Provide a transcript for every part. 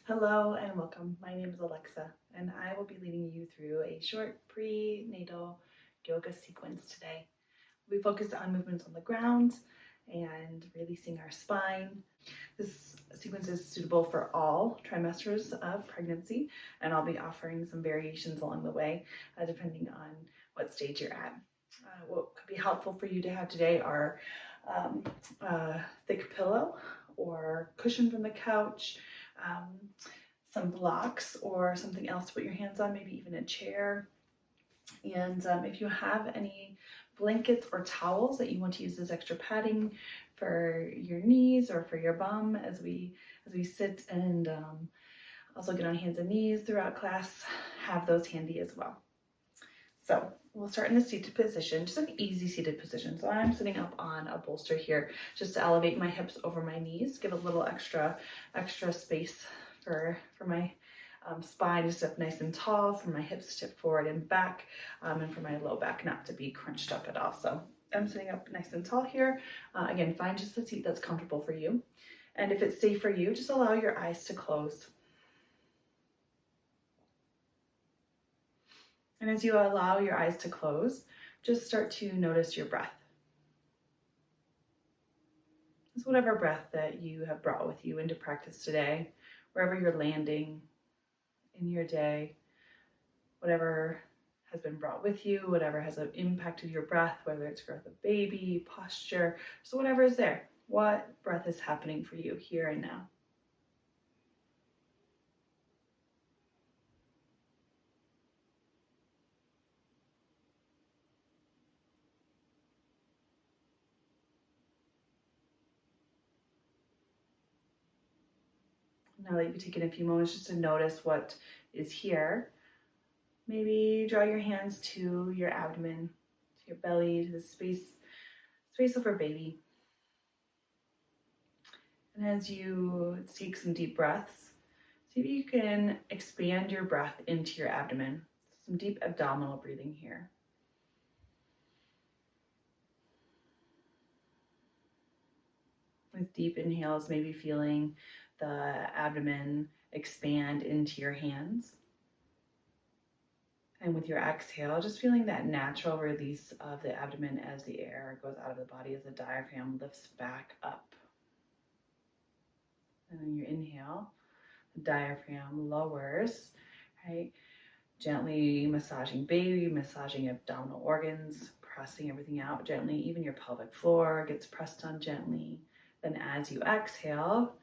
Hello and welcome. My name is Alexa, and I will be leading you through a short prenatal yoga sequence today. We focus on movements on the ground and releasing our spine. This sequence is suitable for all trimesters of pregnancy, and I'll be offering some variations along the way, depending on what stage you're at. What could be helpful for you to have today are a thick pillow or cushion from the couch, um, some blocks or something else to put your hands on, maybe even a chair. And if you have any blankets or towels that you want to use as extra padding for your knees or for your bum as we sit and also get on hands and knees throughout class, have those handy as well. So we'll start in a seated position, just an easy seated position. So I'm sitting up on a bolster here just to elevate my hips over my knees, give a little extra space for my spine to sit up nice and tall, for my hips to tip forward and back, and for my low back not to be crunched up at all. So I'm sitting up nice and tall here. Again, find just the seat that's comfortable for you. And if it's safe for you, just allow your eyes to close. And as you allow your eyes to close, just start to notice your breath. It's whatever breath that you have brought with you into practice today, wherever you're landing in your day, whatever has been brought with you, whatever has impacted your breath, whether it's growth of baby, posture, so whatever is there. What breath is happening for you here and now? Now that you've taken a few moments just to notice what is here, maybe draw your hands to your abdomen, to your belly, to the space over baby. And as you take some deep breaths, see if you can expand your breath into your abdomen. Some deep abdominal breathing here. With deep inhales, maybe feeling the abdomen expand into your hands. And with your exhale, just feeling that natural release of the abdomen as the air goes out of the body, as the diaphragm lifts back up. And then your inhale, the diaphragm lowers, right? Gently massaging baby, massaging abdominal organs, pressing everything out gently. Even your pelvic floor gets pressed on gently. Then as you exhale,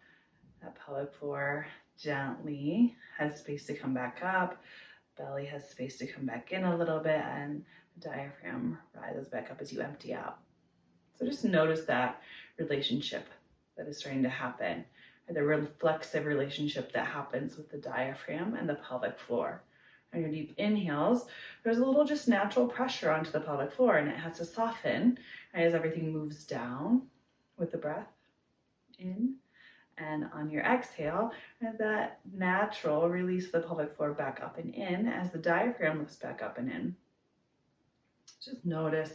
that pelvic floor gently has space to come back up. Belly has space to come back in a little bit, and the diaphragm rises back up as you empty out. So just notice that relationship that is starting to happen, the reflexive relationship that happens with the diaphragm and the pelvic floor. On your deep inhales, there's a little just natural pressure onto the pelvic floor, and it has to soften as everything moves down with the breath in. And on your exhale, that natural release of the pelvic floor back up and in as the diaphragm lifts back up and in. Just notice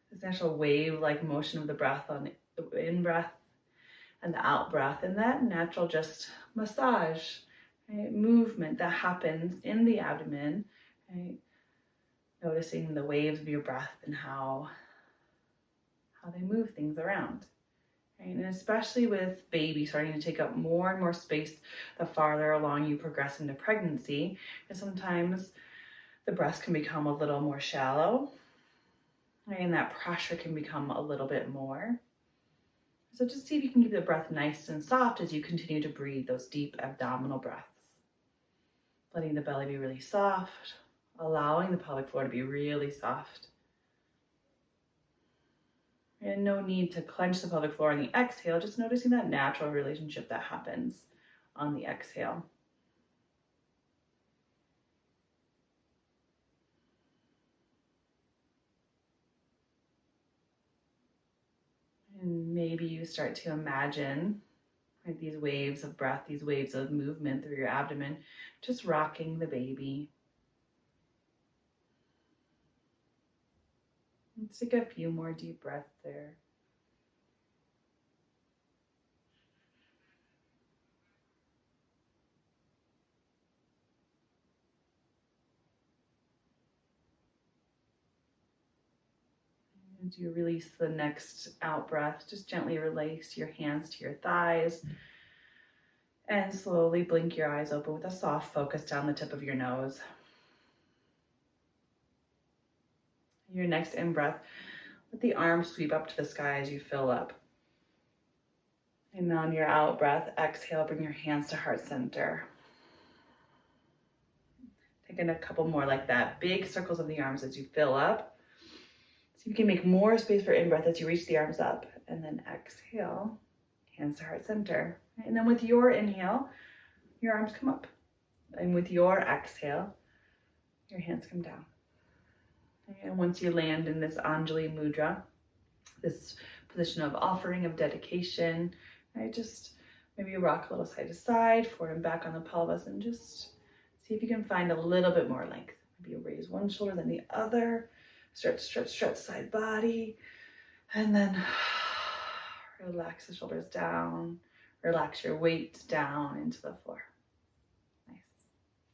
this natural wave-like motion of the breath on the in-breath and the out-breath, and that natural just massage, right, movement that happens in the abdomen, right? Noticing the waves of your breath and how they move things around. Right? And especially with baby starting to take up more and more space the farther along you progress into pregnancy, and sometimes the breath can become a little more shallow, right? And that pressure can become a little bit more. So just see if you can keep the breath nice and soft as you continue to breathe those deep abdominal breaths. Letting the belly be really soft, allowing the pelvic floor to be really soft. And no need to clench the pelvic floor on the exhale, just noticing that natural relationship that happens on the exhale. And maybe you start to imagine, like, these waves of breath, these waves of movement through your abdomen, just rocking the baby. Let's take a few more deep breaths there. As you release the next out breath, just gently release your hands to your thighs and slowly blink your eyes open with a soft focus down the tip of your nose. Your next in-breath, let the arms sweep up to the sky as you fill up. And on your out breath, exhale, bring your hands to heart center. Taking a couple more like that. Big circles of the arms as you fill up. So you can make more space for in-breath as you reach the arms up. And then exhale, hands to heart center. And then with your inhale, your arms come up. And with your exhale, your hands come down. And once you land in this Anjali Mudra, this position of offering, of dedication, right? Just maybe rock a little side to side, forward and back on the pelvis, and just see if you can find a little bit more length. Maybe you raise one shoulder, then the other. Stretch, stretch, stretch side body. And then relax the shoulders down. Relax your weight down into the floor. Nice.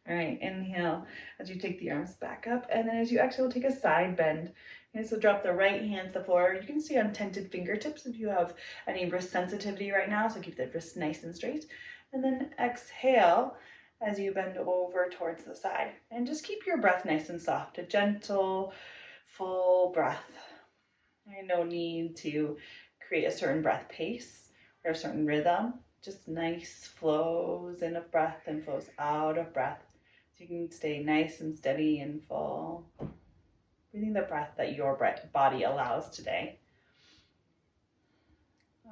All right, inhale as you take the arms back up. And then as you exhale, take a side bend. And so drop the right hand to the floor. You can stay on tented fingertips if you have any wrist sensitivity right now. So keep the wrist nice and straight. And then exhale as you bend over towards the side. And just keep your breath nice and soft. A gentle, full breath. No need to create a certain breath pace or a certain rhythm. Just nice flows in of breath and flows out of breath. So you can stay nice and steady and full. Breathing the breath that your body allows today.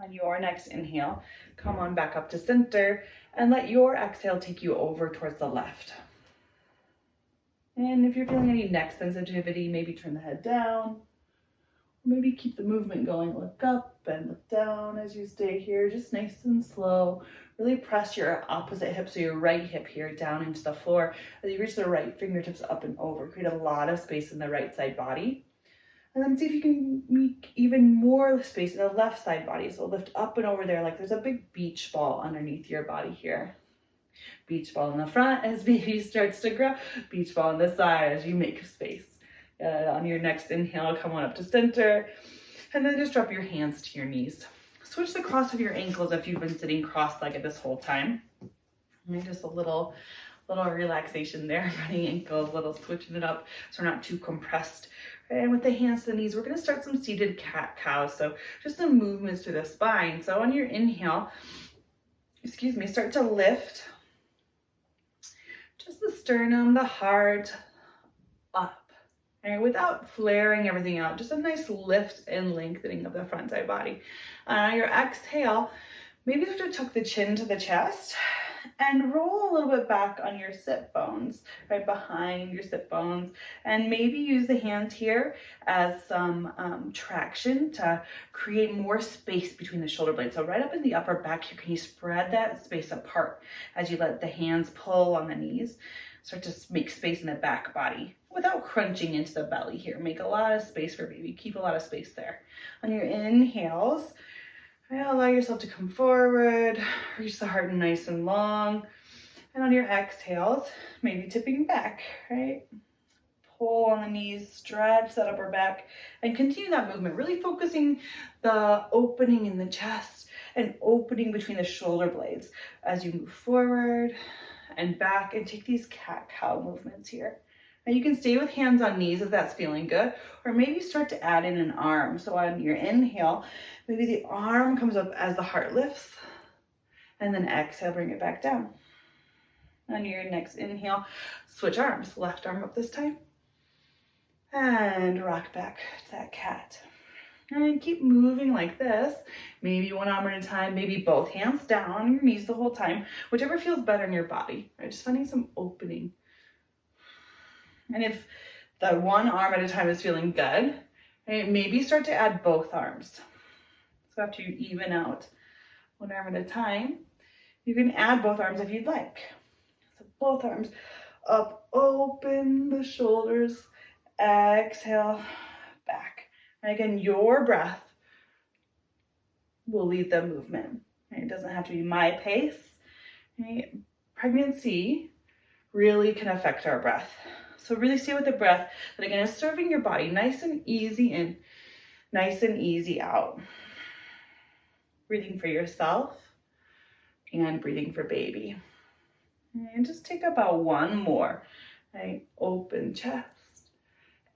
On your next inhale, come on back up to center and let your exhale take you over towards the left. And if you're feeling any neck sensitivity, maybe turn the head down. Maybe keep the movement going. Look up and look down as you stay here, just nice and slow. Really press your opposite hip, so your right hip here down into the floor. As you reach the right fingertips up and over, create a lot of space in the right side body. And then see if you can make even more space in the left side body. So lift up and over there like there's a big beach ball underneath your body here. Beach ball in the front as baby starts to grow. Beach ball on the side as you make space. On your next inhale, come on up to center. And then just drop your hands to your knees. Switch the cross of your ankles if you've been sitting cross-legged this whole time. And just a little relaxation there. Running ankles, a little switching it up so we're not too compressed. And with the hands to the knees, we're going to start some seated cat-cow. So just some movements through the spine. So on your inhale, start to lift just the sternum, the heart up. And without flaring everything out, just a nice lift and lengthening of the front side body. On your exhale, maybe start to tuck the chin to the chest and roll a little bit back on your sit bones, right behind your sit bones. And maybe use the hands here as some traction to create more space between the shoulder blades. So right up in the upper back here, can you spread that space apart as you let the hands pull on the knees? Start to make space in the back body without crunching into the belly here. Make a lot of space for baby. Keep a lot of space there. On your inhales, allow yourself to come forward. Reach the heart nice and long. And on your exhales, maybe tipping back, right? Pull on the knees, stretch that upper back, and continue that movement. Really focusing the opening in the chest and opening between the shoulder blades as you move forward and back, and take these cat-cow movements here. Now you can stay with hands on knees if that's feeling good, or maybe start to add in an arm. So on your inhale, maybe the arm comes up as the heart lifts, and then exhale, bring it back down. On your next inhale, switch arms, left arm up this time, and rock back to that cat. And keep moving like this, maybe one arm at a time, maybe both hands down on your knees the whole time, whichever feels better in your body, right? Just finding some opening. And if the one arm at a time is feeling good, right, maybe start to add both arms. So after you even out one arm at a time, you can add both arms if you'd like. So both arms up, open the shoulders, exhale, back. And again, your breath will lead the movement. It doesn't have to be my pace. Right? Pregnancy really can affect our breath. So really stay with the breath that again is serving your body nice and easy in. Nice and easy out. Breathing for yourself and breathing for baby. And just take about one more, right? Open chest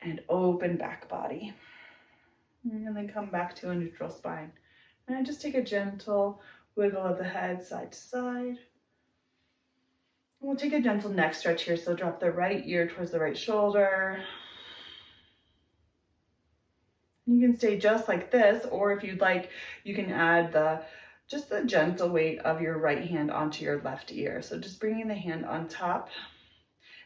and open back body. And then come back to a neutral spine. And just take a gentle wiggle of the head side to side. We'll take a gentle neck stretch here. So drop the right ear towards the right shoulder. You can stay just like this, or if you'd like, you can add just the gentle weight of your right hand onto your left ear. So just bringing the hand on top,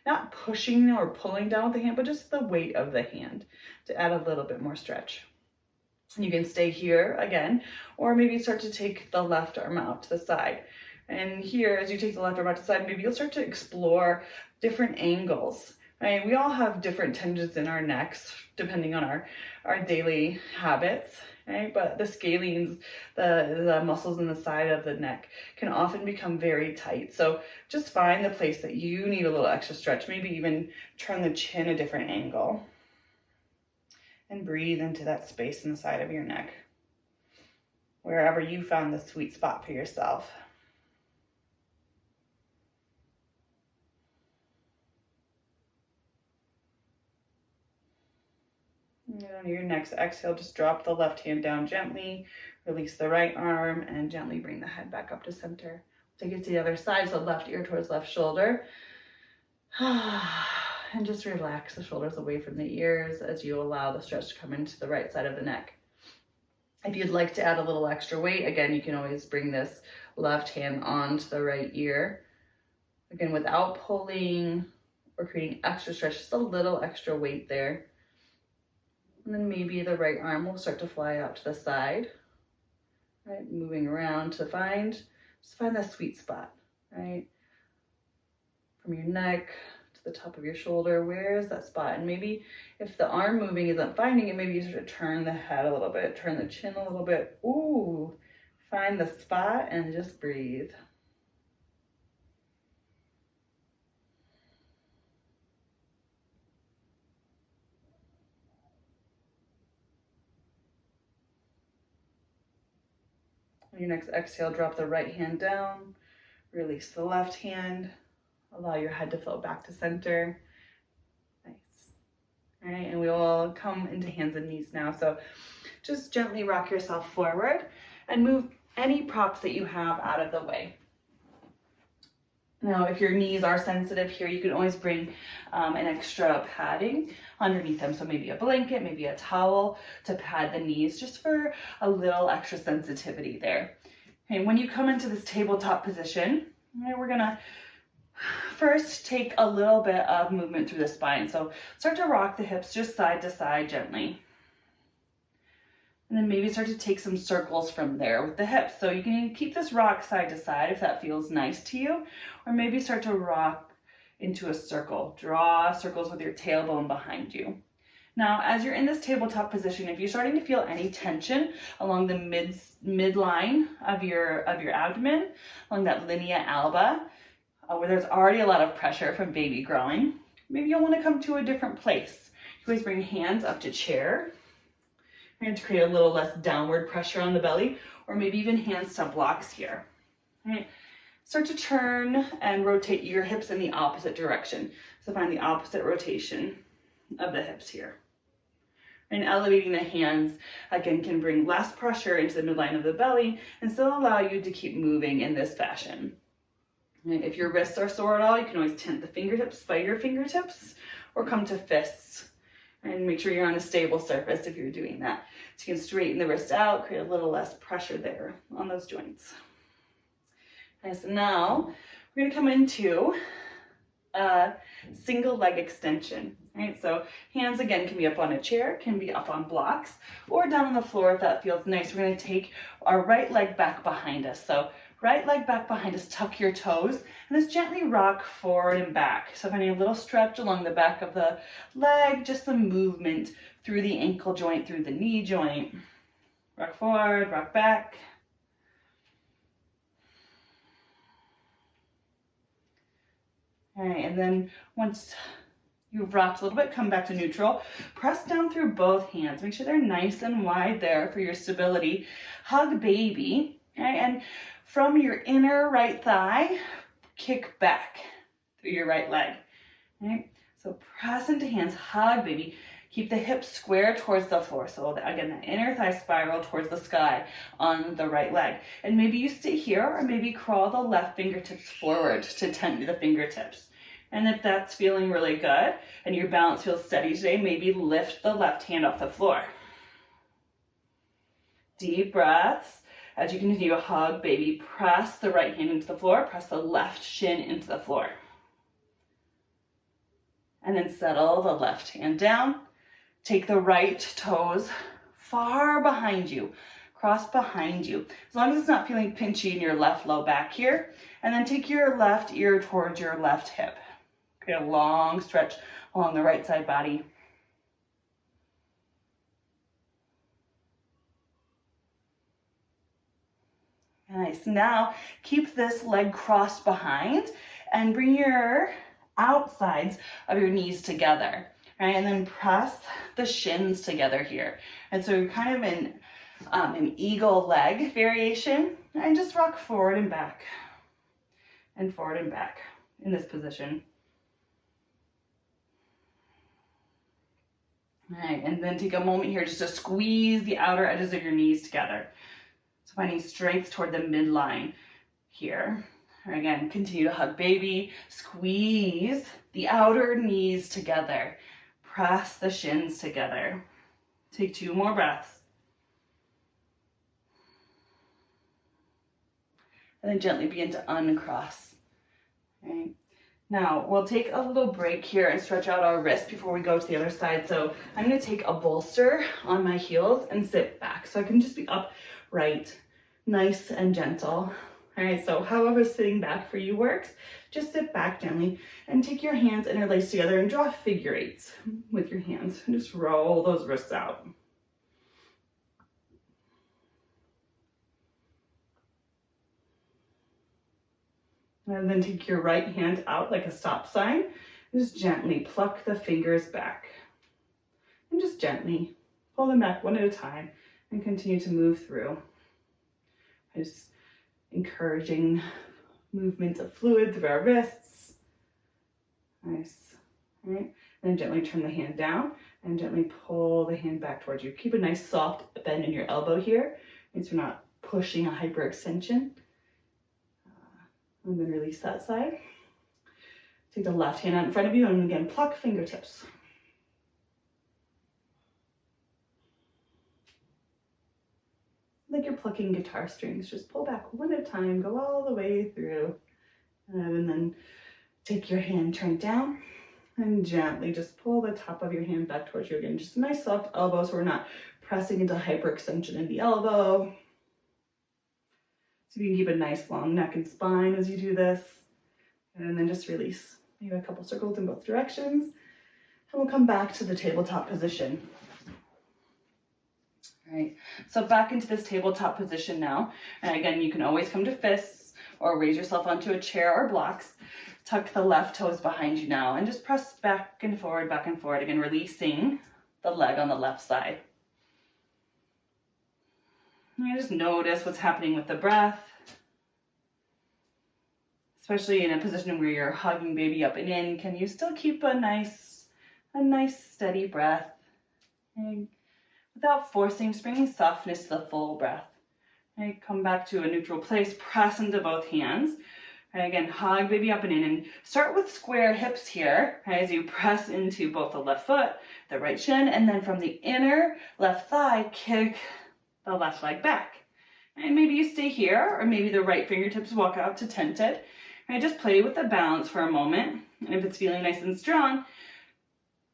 not pushing or pulling down with the hand, but just the weight of the hand to add a little bit more stretch. You can stay here again, or maybe start to take the left arm out to the side. And here, as you take the left arm out to the side, maybe you'll start to explore different angles. Right? We all have different tensions in our necks, depending on our daily habits, right? But the scalenes, the muscles in the side of the neck can often become very tight. So just find the place that you need a little extra stretch, maybe even turn the chin a different angle. And breathe into that space in the side of your neck, wherever you found the sweet spot for yourself. And on your next exhale, just drop the left hand down gently, release the right arm, and gently bring the head back up to center. Take it to the other side, so left ear towards left shoulder. And just relax the shoulders away from the ears as you allow the stretch to come into the right side of the neck. If you'd like to add a little extra weight, again, you can always bring this left hand onto the right ear. Again, without pulling or creating extra stretch, just a little extra weight there. And then maybe the right arm will start to fly out to the side, right? Moving around to find that sweet spot, right? From your neck to the top of your shoulder, where is that spot? And maybe if the arm moving isn't finding it, maybe you sort of turn the head a little bit, turn the chin a little bit. Ooh, find the spot and just breathe. On your next exhale, drop the right hand down, release the left hand, allow your head to float back to center. Nice. All right, and we will come into hands and knees now. So just gently rock yourself forward and move any props that you have out of the way. Now, if your knees are sensitive here, you can always bring an extra padding underneath them. So maybe a blanket, maybe a towel to pad the knees just for a little extra sensitivity there. And when you come into this tabletop position, we're gonna first take a little bit of movement through the spine. So start to rock the hips just side to side gently. And then maybe start to take some circles from there with the hips. So you can keep this rock side to side if that feels nice to you, or maybe start to rock into a circle. Draw circles with your tailbone behind you. Now, as you're in this tabletop position, if you're starting to feel any tension along the midline of your abdomen, along that linea alba, where there's already a lot of pressure from baby growing, maybe you'll want to come to a different place. You always bring hands up to chair. And to create a little less downward pressure on the belly, or maybe even hands to blocks here. All right. Start to turn and rotate your hips in the opposite direction. So find the opposite rotation of the hips here. And elevating the hands, again, can bring less pressure into the midline of the belly and still allow you to keep moving in this fashion. And if your wrists are sore at all, you can always tent the fingertips by your fingertips or come to fists. And make sure you're on a stable surface if you're doing that. So you can straighten the wrist out, create a little less pressure there on those joints. Okay, so now we're gonna come into a single leg extension. Right, so hands again can be up on a chair, can be up on blocks, or down on the floor if that feels nice. We're gonna take our right leg back behind us. So right leg back behind us, tuck your toes, and just gently rock forward and back. So finding a little stretch along the back of the leg, just some movement through the ankle joint, through the knee joint. Rock forward, rock back. All right, and then once You've rocked a little bit, come back to neutral. Press down through both hands. Make sure they're nice and wide there for your stability. Hug baby, okay? And from your inner right thigh, kick back through your right leg, okay? So press into hands, hug baby. Keep the hips square towards the floor. So again, that inner thigh spiral towards the sky on the right leg. And maybe you stay here, or maybe crawl the left fingertips forward to tent the fingertips. And if that's feeling really good and your balance feels steady today, maybe lift the left hand off the floor. Deep breaths. As you continue to hug baby, press the right hand into the floor, press the left shin into the floor. And then settle the left hand down. Take the right toes far behind you, cross behind you, as long as it's not feeling pinchy in your left low back here. And then take your left ear towards your left hip. Create a long stretch along the right side body. Nice. Now keep this leg crossed behind and bring your outsides of your knees together. Right? And then press the shins together here. And so you're kind of in an eagle leg variation. And just rock forward and back in this position. All right, and then take a moment here just to squeeze the outer edges of your knees together. So finding strength toward the midline here. And again, continue to hug baby. Squeeze the outer knees together. Press the shins together. Take 2 more breaths. And then gently begin to uncross. Okay. Now, we'll take a little break here and stretch out our wrists before we go to the other side. So I'm going to take a bolster on my heels and sit back. So I can just be upright, nice and gentle. All right, so however sitting back for you works, just sit back gently and take your hands interlaced together and draw figure eights with your hands. And just roll those wrists out. And then take your right hand out like a stop sign. Just gently pluck the fingers back. And just gently pull them back one at a time and continue to move through. Just encouraging movement of fluid through our wrists. Nice. All right. Then gently turn the hand down and gently pull the hand back towards you. Keep a nice soft bend in your elbow here, so you're not pushing a hyperextension. And then release that side. Take the left hand out in front of you and again, pluck fingertips. Like you're plucking guitar strings, just pull back one at a time, go all the way through. And then take your hand, turn it down, and gently just pull the top of your hand back towards you again. Just a nice soft elbow so we're not pressing into hyperextension in the elbow. So you can keep a nice long neck and spine as you do this. And then just release. Maybe a couple circles in both directions. And we'll come back to the tabletop position. All right, so back into this tabletop position now. And again, you can always come to fists or raise yourself onto a chair or blocks. Tuck the left toes behind you now and just press back and forward, again, releasing the leg on the left side. And just notice what's happening with the breath, especially in a position where you're hugging baby up and in. Can you still keep a nice steady breath? And without forcing, just bringing softness to the full breath. And come back to a neutral place, press into both hands. And again, hug baby up and in, and start with square hips here, right, as you press into both the left foot, the right shin, and then from the inner left thigh, kick the left leg back. And maybe you stay here, or maybe the right fingertips walk out to tented. And just play with the balance for a moment. And if it's feeling nice and strong,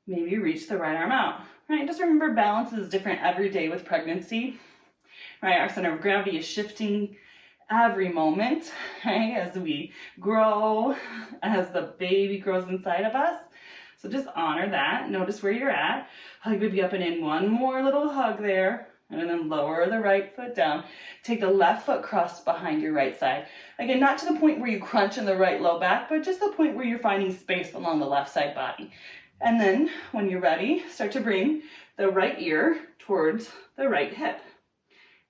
maybe reach the right arm out. Right? Just remember, balance is different every day with pregnancy. Right? Our center of gravity is shifting every moment, right? As we grow, as the baby grows inside of us. So just honor that. Notice where you're at. Hug baby up and in. One more little hug there. And then lower the right foot down. Take the left foot crossed behind your right side. Again, not to the point where you crunch in the right low back, but just the point where you're finding space along the left side body. And then when you're ready, start to bring the right ear towards the right hip.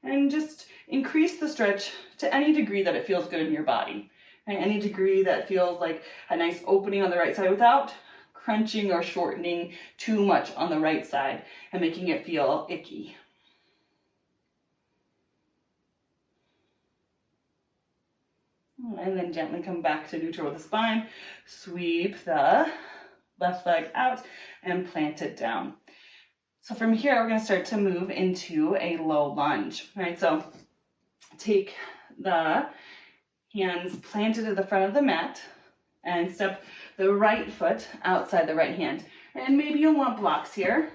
And just increase the stretch to any degree that it feels good in your body. And any degree that feels like a nice opening on the right side without crunching or shortening too much on the right side and making it feel icky. And then gently come back to neutral with the spine. Sweep the left leg out and plant it down. So from here, we're going to start to move into a low lunge, right? So take the hands planted at the front of the mat and step the right foot outside the right hand. And maybe you'll want blocks here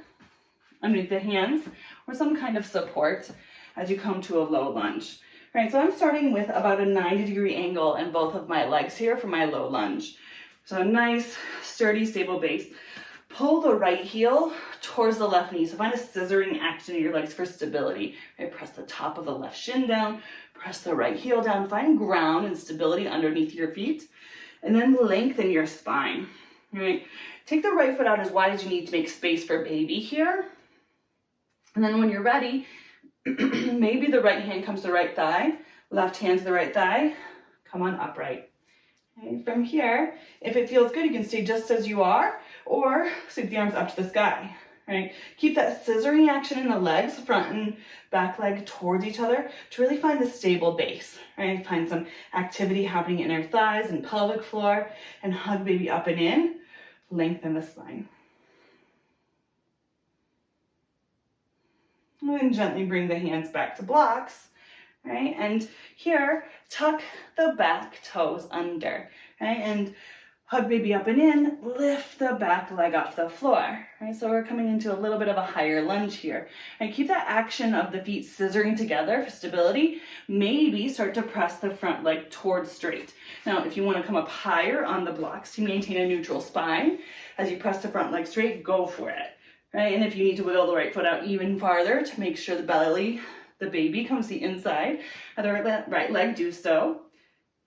underneath the hands or some kind of support as you come to a low lunge. All right, so I'm starting with about a 90-degree angle in both of my legs here for my low lunge. So a nice, sturdy, stable base. Pull the right heel towards the left knee. So find a scissoring action in your legs for stability. Right, press the top of the left shin down, press the right heel down, find ground and stability underneath your feet, and then lengthen your spine. All right, take the right foot out as wide as you need to make space for baby here. And then when you're ready, maybe the right hand comes to the right thigh, left hand to the right thigh, come on upright. Okay, from here, if it feels good, you can stay just as you are, or sweep the arms up to the sky. Right? Keep that scissoring action in the legs, front and back leg towards each other to really find the stable base. Right? Find some activity happening in your thighs and pelvic floor, and hug baby up and in. Lengthen the spine. And then gently bring the hands back to blocks. Right? And here, tuck the back toes under. Right? And hug baby up and in, lift the back leg off the floor. Right? So we're coming into a little bit of a higher lunge here. And keep that action of the feet scissoring together for stability. Maybe start to press the front leg towards straight. Now, if you want to come up higher on the blocks to maintain a neutral spine, as you press the front leg straight, go for it. Right? And if you need to wiggle the right foot out even farther to make sure the belly, the baby comes to the inside of the right leg, do so.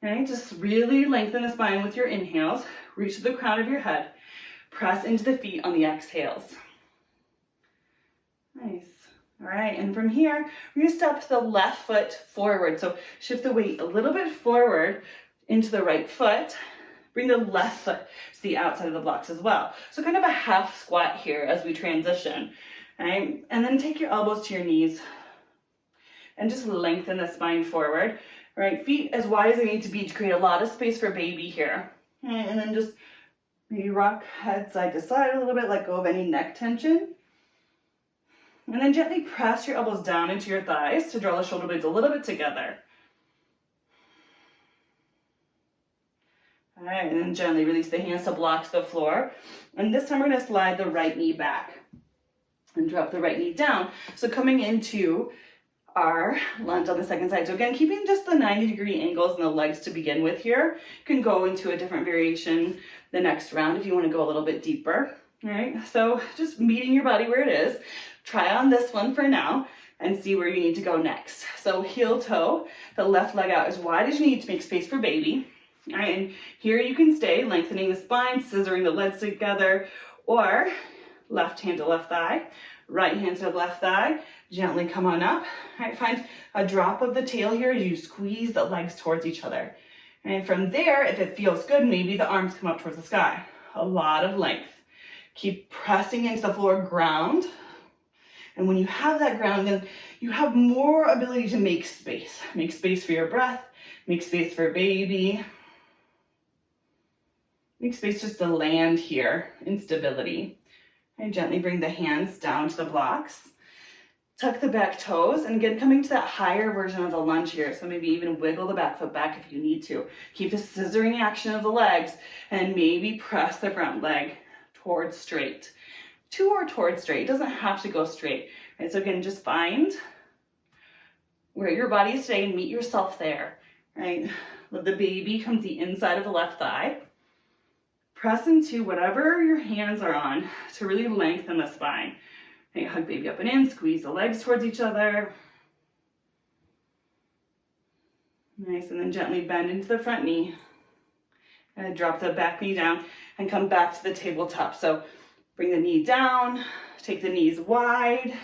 Okay, just really lengthen the spine with your inhales. Reach to the crown of your head. Press into the feet on the exhales. Nice. All right, and from here, we're going to step the left foot forward. So shift the weight a little bit forward into the right foot. Bring the left foot to the outside of the blocks as well. So kind of a half squat here as we transition. All right, and then take your elbows to your knees and just lengthen the spine forward. Right, feet as wide as they need to be to create a lot of space for baby here. Okay, and then just maybe rock head side to side a little bit, let go of any neck tension. And then gently press your elbows down into your thighs to draw the shoulder blades a little bit together. All right, and then gently release the hands to block the floor. And this time we're going to slide the right knee back and drop the right knee down. So coming into our lunge on the second side. So again, keeping just the 90-degree angles in the legs to begin with here. You can go into a different variation the next round if you want to go a little bit deeper. All right, so just meeting your body where it is. Try on this one for now and see where you need to go next. So heel toe, the left leg out as wide as you need to make space for baby. All right, and here you can stay, lengthening the spine, scissoring the legs together, or left hand to left thigh, right hand to left thigh, gently come on up. All right, find a drop of the tail here as you squeeze the legs towards each other. And from there, if it feels good, maybe the arms come up towards the sky. A lot of length. Keep pressing into the floor, ground. And when you have that ground, then you have more ability to make space. Make space for your breath, make space for baby. Make space just to land here in stability. And gently bring the hands down to the blocks. Tuck the back toes, and again, coming to that higher version of the lunge here. So maybe even wiggle the back foot back if you need to. Keep the scissoring action of the legs, and maybe press the front leg towards straight. To or towards straight. It doesn't have to go straight. Right? So again, just find where your body is today and meet yourself there. Right? Let the baby come to the inside of the left thigh. Press into whatever your hands are on to really lengthen the spine. Okay, hug baby up and in, squeeze the legs towards each other. Nice, and then gently bend into the front knee. And drop the back knee down and come back to the tabletop. So Bring the knee down, take the knees wide,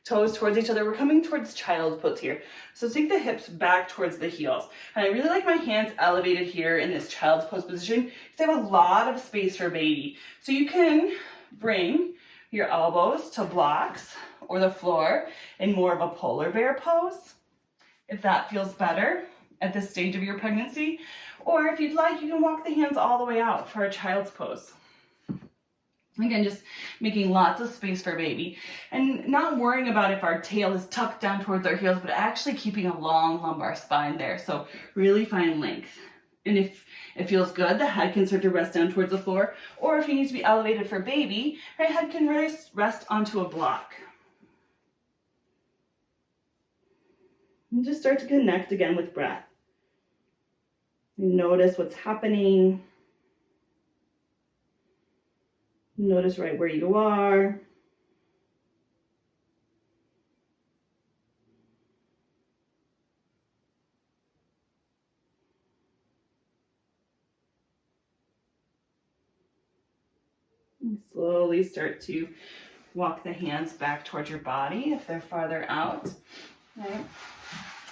toes towards each other. We're coming towards child's pose here. So take the hips back towards the heels. And I really like my hands elevated here in this child's pose position because I have a lot of space for baby. So you can bring your elbows to blocks or the floor in more of a polar bear pose, if that feels better at this stage of your pregnancy. Or if you'd like, you can walk the hands all the way out for a child's pose. Again, just making lots of space for baby and not worrying about if our tail is tucked down towards our heels, but actually keeping a long lumbar spine there. So really find length. And if it feels good, the head can start to rest down towards the floor, or if you need to be elevated for baby, right head can rest onto a block. And just start to connect again with breath. Notice what's happening. Notice right where you are. And slowly start to walk the hands back towards your body if they're farther out. Right.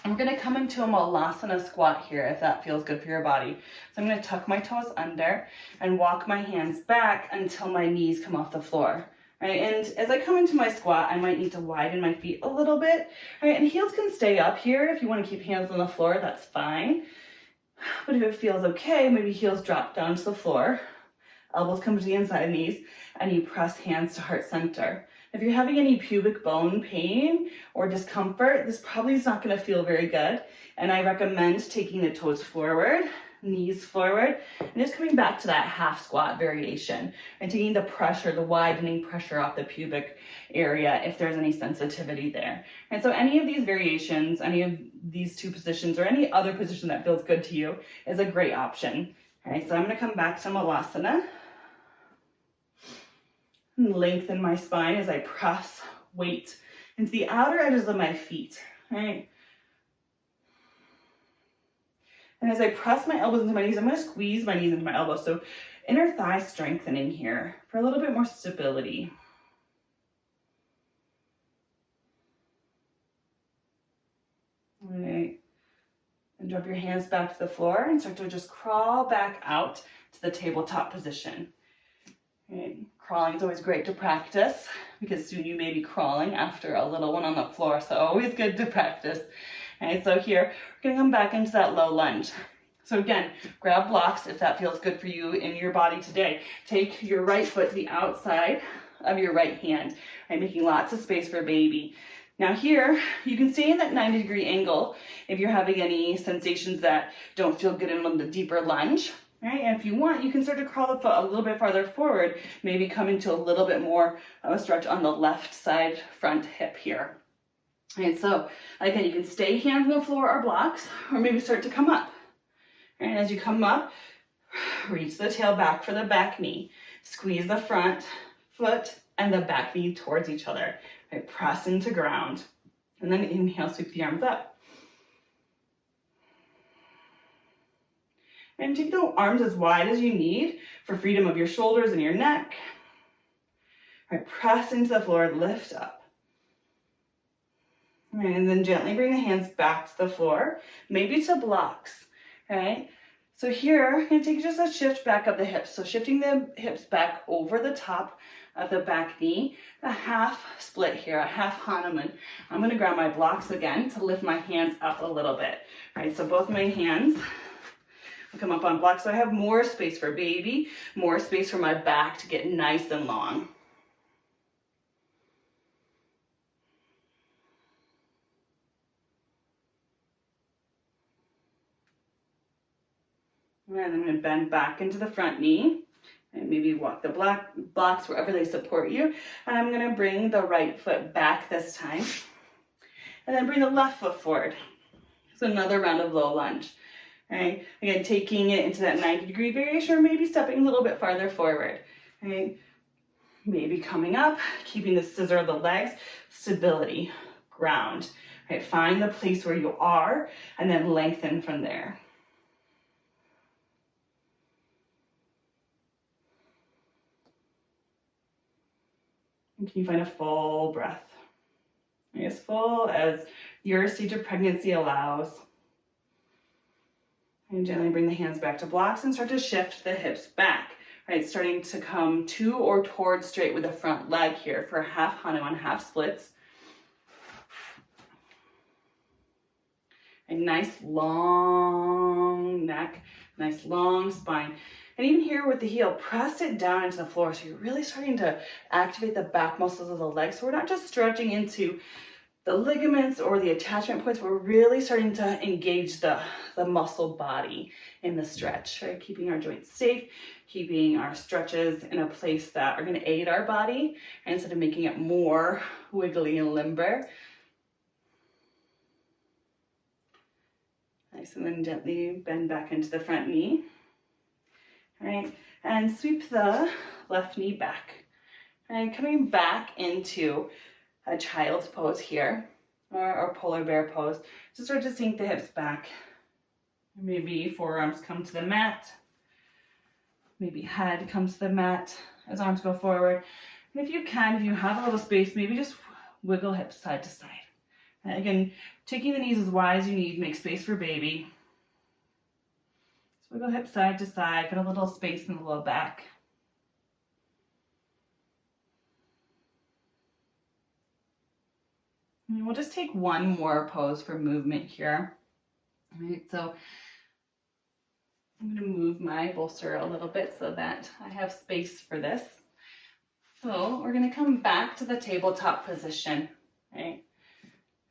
I'm going to come into a malasana squat here if that feels good for your body. So I'm going to tuck my toes under and walk my hands back until my knees come off the floor. Right? And as I come into my squat, I might need to widen my feet a little bit. Right? And heels can stay up here. If you want to keep hands on the floor, that's fine. But if it feels okay, maybe heels drop down to the floor. Elbows come to the inside of knees, and you press hands to heart center. If you're having any pubic bone pain or discomfort, this probably is not going to feel very good. And I recommend taking the toes forward, knees forward, and just coming back to that half squat variation and taking the pressure, the widening pressure off the pubic area if there's any sensitivity there. And so any of these variations, any of these two positions or any other position that feels good to you is a great option. All right, so I'm going to come back to malasana. And lengthen my spine as I press weight into the outer edges of my feet, right? And as I press my elbows into my knees, I'm going to squeeze my knees into my elbows. So inner thigh strengthening here for a little bit more stability. All right. And drop your hands back to the floor and start to just crawl back out to the tabletop position. Right. Crawling is always great to practice because soon you may be crawling after a little one on the floor, so always good to practice. Right, so here, we're going to come back into that low lunge. So again, grab blocks if that feels good for you in your body today. Take your right foot to the outside of your right hand, right, making lots of space for baby. Now here, you can stay in that 90-degree angle if you're having any sensations that don't feel good in the deeper lunge. Right, and if you want, you can start to crawl the foot a little bit farther forward, maybe come into a little bit more of a stretch on the left side front hip here. And so, again, you can stay hands on the floor or blocks, or maybe start to come up. And as you come up, reach the tail back for the back knee. Squeeze the front foot and the back knee towards each other. Right, press into ground. And then inhale, sweep the arms up. And take the arms as wide as you need for freedom of your shoulders and your neck. All right, press into the floor, lift up. All right, and then gently bring the hands back to the floor, maybe to blocks. Okay, so here, I'm going to take just a shift back up the hips. So shifting the hips back over the top of the back knee, a half split here, a half Hanuman. I'm going to grab my blocks again to lift my hands up a little bit. All right, so both my hands come up on blocks, so I have more space for baby, more space for my back to get nice and long. And I'm going to bend back into the front knee and maybe walk the blocks wherever they support you. And I'm going to bring the right foot back this time and then bring the left foot forward. So another round of low lunge. Right? Again, taking it into that 90-degree variation or maybe stepping a little bit farther forward. Right? Maybe coming up, keeping the scissor of the legs, stability, ground. Right? Find the place where you are and then lengthen from there. And can you find a full breath? As full as your stage of pregnancy allows. And gently bring the hands back to blocks and start to shift the hips back. Right, starting to come to or towards straight with the front leg here for half Hanuman, half splits. A nice long neck, nice long spine. And even here with the heel, press it down into the floor. So you're really starting to activate the back muscles of the legs. So we're not just stretching into the ligaments or the attachment points, we're really starting to engage the muscle body in the stretch, right? Keeping our joints safe, keeping our stretches in a place that are going to aid our body instead of making it more wiggly and limber. Nice, and then gently bend back into the front knee. All right, and sweep the left knee back. And coming back into a child's pose here, or polar bear pose. Just start to sink the hips back. Maybe forearms come to the mat. Maybe head comes to the mat as arms go forward. And if you can, if you have a little space, maybe just wiggle hips side to side. And again, taking the knees as wide as you need, make space for baby. Just wiggle hips side to side, get a little space in the low back. And we'll just take one more pose for movement here. All right, so I'm going to move my bolster a little bit so that I have space for this. So we're going to come back to the tabletop position. Right?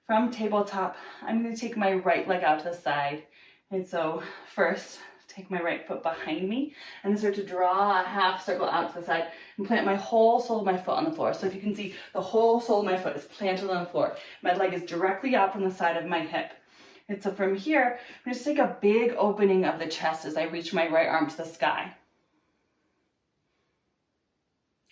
From tabletop, I'm going to take my right leg out to the side. And so first, take my right foot behind me and start to draw a half circle out to the side and plant my whole sole of my foot on the floor. So if you can see, the whole sole of my foot is planted on the floor. My leg is directly out from the side of my hip. And so from here, I'm going to take a big opening of the chest as I reach my right arm to the sky.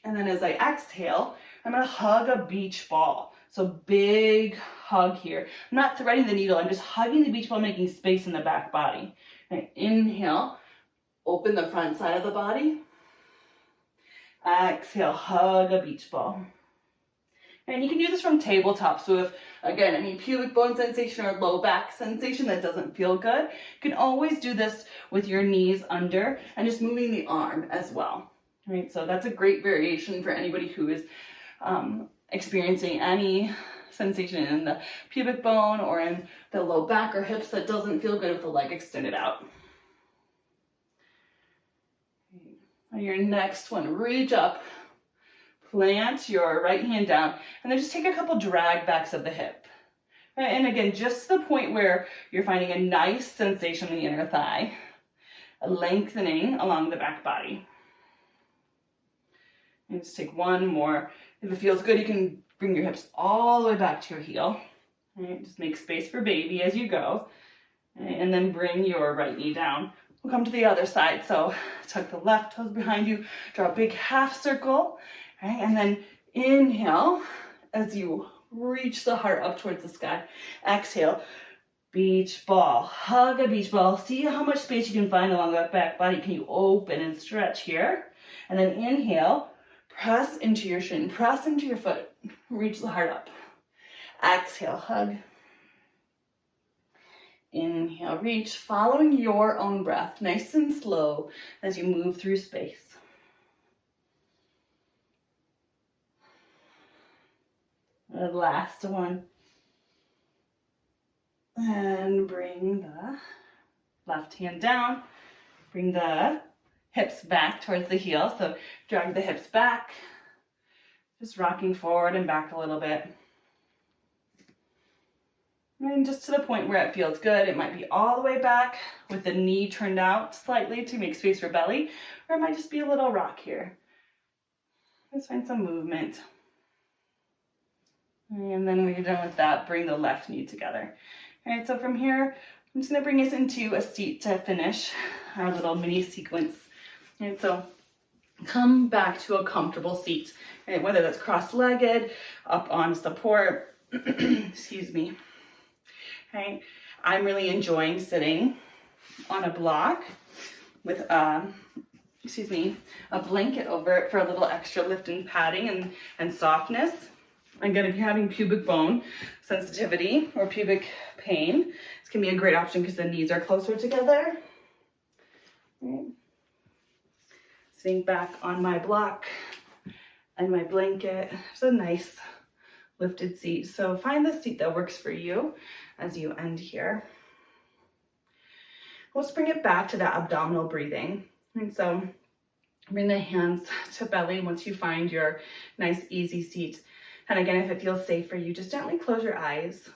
And then as I exhale, I'm going to hug a beach ball. So big hug here. I'm not threading the needle. I'm just hugging the beach ball, making space in the back body. Right, inhale, open the front side of the body. Exhale, hug a beach ball. And you can do this from tabletop. So if, again, any pubic bone sensation or low back sensation that doesn't feel good, you can always do this with your knees under and just moving the arm as well. Right, so that's a great variation for anybody who is experiencing any sensation in the pubic bone or in the low back or hips that doesn't feel good with the leg extended out. On your next one, reach up, plant your right hand down, and then just take a couple drag backs of the hip. Right, and again, just to the point where you're finding a nice sensation in the inner thigh, a lengthening along the back body. And just take one more. If it feels good, you can bring your hips all the way back to your heel. Right, just make space for baby as you go. Right, and then bring your right knee down. We'll come to the other side. So tuck the left toes behind you, draw a big half circle, right? And then inhale as you reach the heart up towards the sky. Exhale, beach ball. Hug a beach ball. See how much space you can find along that back body. Can you open and stretch here? And then inhale, press into your shin, press into your foot, reach the heart up. Exhale, hug. Inhale, reach, following your own breath, nice and slow as you move through space. The last one. And bring the left hand down, bring the hips back towards the heel. So drag the hips back, just rocking forward and back a little bit. And just to the point where it feels good. It might be all the way back with the knee turned out slightly to make space for belly, or it might just be a little rock here. Let's find some movement. And then when you're done with that, bring the left knee together. All right, so from here, I'm just gonna bring us into a seat to finish our little mini sequence. And so come back to a comfortable seat, right? Whether that's cross-legged, up on support, excuse me. Right? I'm really enjoying sitting on a block with a blanket over it for a little extra lift and padding and softness. Again, if you're having pubic bone sensitivity or pubic pain, this can be a great option because the knees are closer together. Right. Sitting back on my block and my blanket. It's a nice lifted seat. So find the seat that works for you as you end here. Let's bring it back to that abdominal breathing. And so bring the hands to belly once you find your nice easy seat. And again, if it feels safe for you, just gently close your eyes.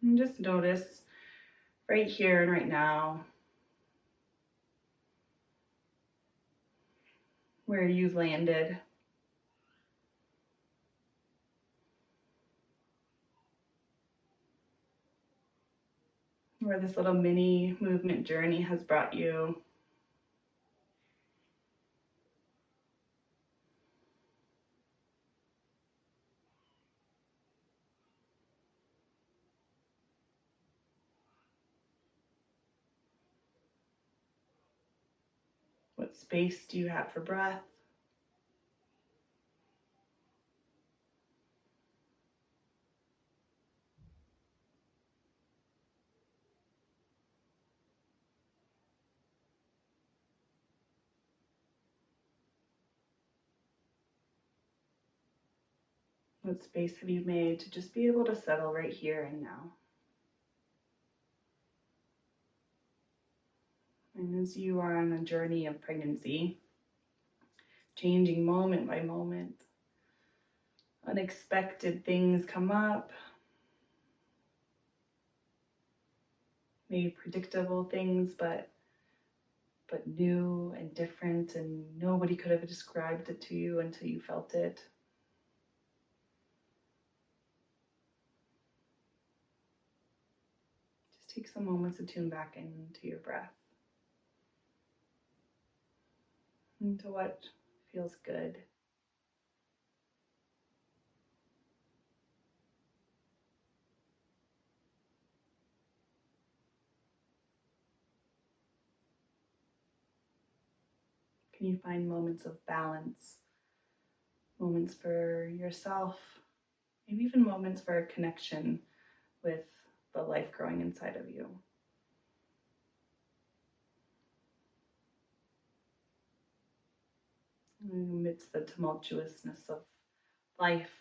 And just notice right here and right now where you've landed. Where this little mini movement journey has brought you. What space do you have for breath? What space have you made to just be able to settle right here and now? And as you are on a journey of pregnancy, changing moment by moment, unexpected things come up, maybe predictable things, but new and different, and nobody could have described it to you until you felt it. Just take some moments to tune back into your breath, into what feels good. Can you find moments of balance, moments for yourself, maybe even moments for a connection with the life growing inside of you? Amidst the tumultuousness of life,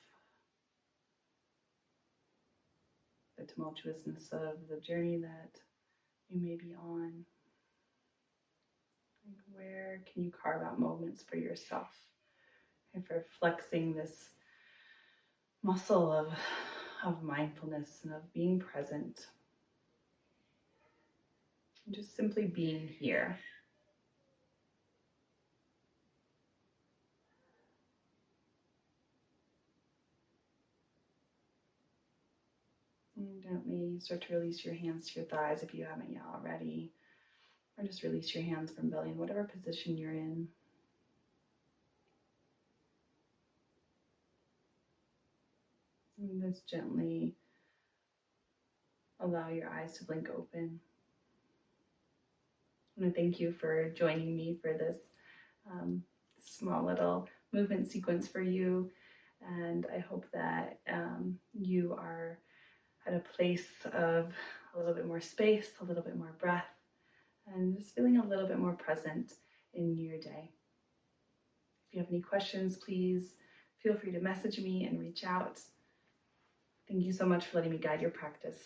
the tumultuousness of the journey that you may be on, where can you carve out moments for yourself and for flexing this muscle of mindfulness and of being present, and just simply being here? And gently start to release your hands to your thighs if you haven't yet already, or just release your hands from belly in whatever position you're in. And just gently allow your eyes to blink open. I want to thank you for joining me for this small little movement sequence for you. And I hope that you are at a place of a little bit more space, a little bit more breath, and just feeling a little bit more present in your day. If you have any questions, please feel free to message me and reach out. Thank you so much for letting me guide your practice.